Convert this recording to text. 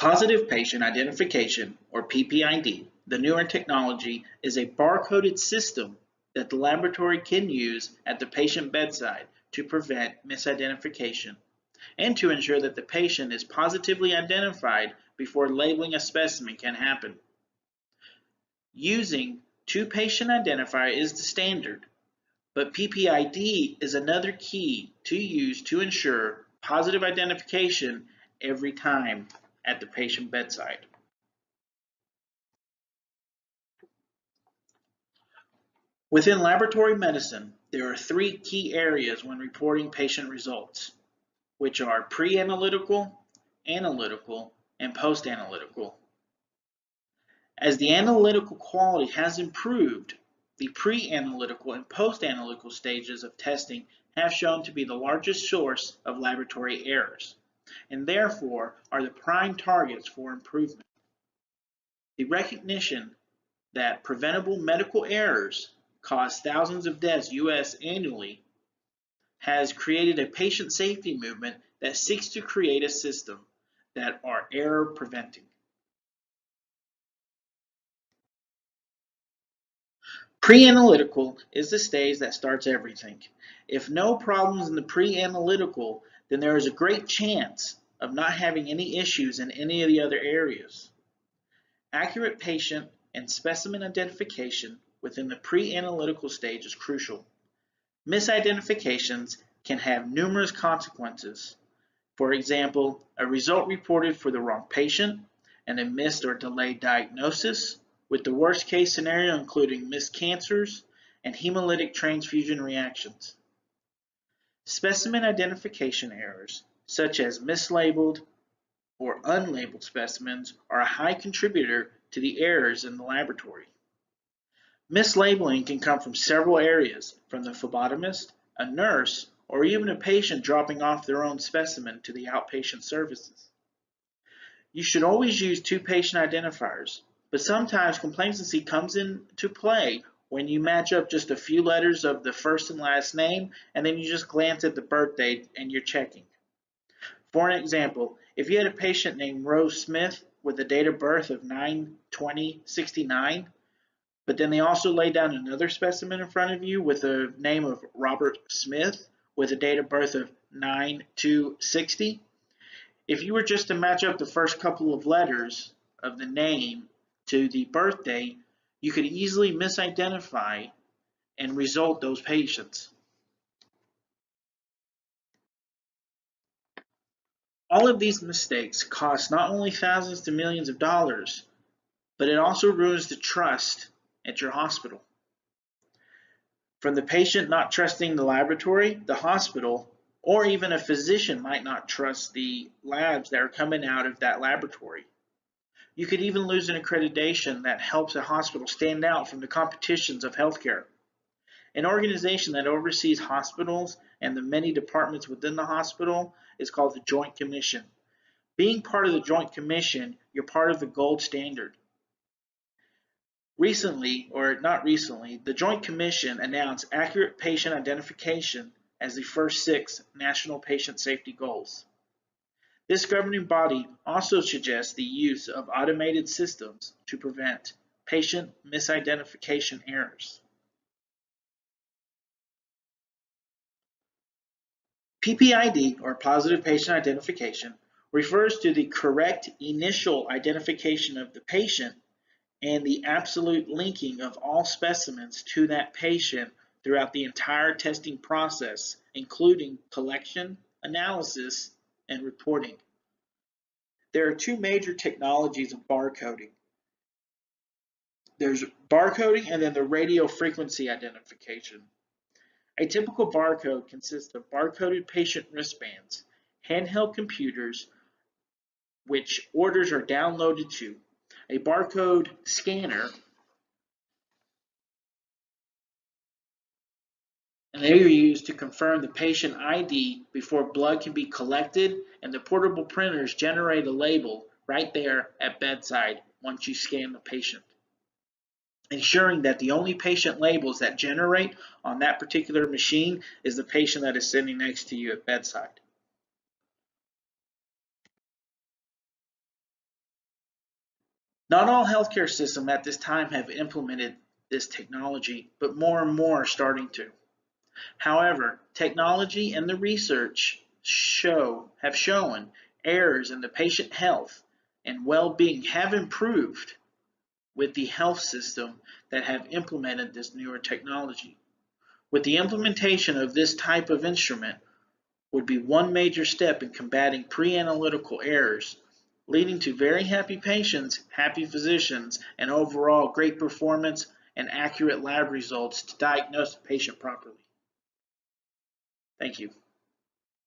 Positive Patient Identification, or PPID, the newer technology, is a barcoded system that the laboratory can use at the patient bedside to prevent misidentification and to ensure that the patient is positively identified before labeling a specimen can happen. Using two-patient identifier is the standard, but PPID is another key to use to ensure positive identification every time at the patient bedside. Within laboratory medicine, there are three key areas when reporting patient results, which are pre-analytical, analytical, and post-analytical. As the analytical quality has improved, the pre-analytical and post-analytical stages of testing have shown to be the largest source of laboratory errors, and therefore are the prime targets for improvement. The recognition that preventable medical errors cause thousands of deaths US annually has created a patient safety movement that seeks to create a system that are error preventing. Pre-analytical is the stage that starts everything. If no problems in the pre-analytical, then there is a great chance of not having any issues in any of the other areas. Accurate patient and specimen identification within the pre-analytical stage is crucial. Misidentifications can have numerous consequences. For example, a result reported for the wrong patient and a missed or delayed diagnosis, with the worst case scenario including missed cancers and hemolytic transfusion reactions. Specimen identification errors, such as mislabeled or unlabeled specimens, are a high contributor to the errors in the laboratory. Mislabeling can come from several areas, from the phlebotomist, a nurse, or even a patient dropping off their own specimen to the outpatient services. You should always use two patient identifiers, but sometimes complacency comes into play when you match up just a few letters of the first and last name and then you just glance at the birth date and you're checking. For an example, if you had a patient named Rose Smith with a date of birth of 9/20/69, but then they also lay down another specimen in front of you with the name of Robert Smith with a date of birth of 9/2/60, if you were just to match up the first couple of letters of the name to the birthday, you could easily misidentify and result those patients. All of these mistakes cost not only thousands to millions of dollars, but it also ruins the trust at your hospital. From the patient not trusting the laboratory, the hospital, or even a physician might not trust the labs that are coming out of that laboratory. You could even lose an accreditation that helps a hospital stand out from the competitions of healthcare. An organization that oversees hospitals and the many departments within the hospital is called the Joint Commission. Being part of the Joint Commission, you're part of the gold standard. Recently, or not recently, the Joint Commission announced accurate patient identification as the first 6 national patient safety goals. This governing body also suggests the use of automated systems to prevent patient misidentification errors. PPID, or positive patient identification, refers to the correct initial identification of the patient and the absolute linking of all specimens to that patient throughout the entire testing process, including collection, analysis, and reporting. There are two major technologies of barcoding. There's barcoding and then the radio frequency identification. A typical barcode consists of barcoded patient wristbands, handheld computers, which orders are downloaded to, a barcode scanner, and they are used to confirm the patient ID before blood can be collected, and the portable printers generate a label right there at bedside once you scan the patient, ensuring that the only patient labels that generate on that particular machine is the patient that is sitting next to you at bedside. Not all healthcare systems at this time have implemented this technology, but more and more are starting to. However, technology and the research have shown errors in the patient health and well-being have improved with the health system that have implemented this newer technology. With the implementation of this type of instrument would be one major step in combating pre-analytical errors, leading to very happy patients, happy physicians, and overall great performance and accurate lab results to diagnose the patient properly. Thank you.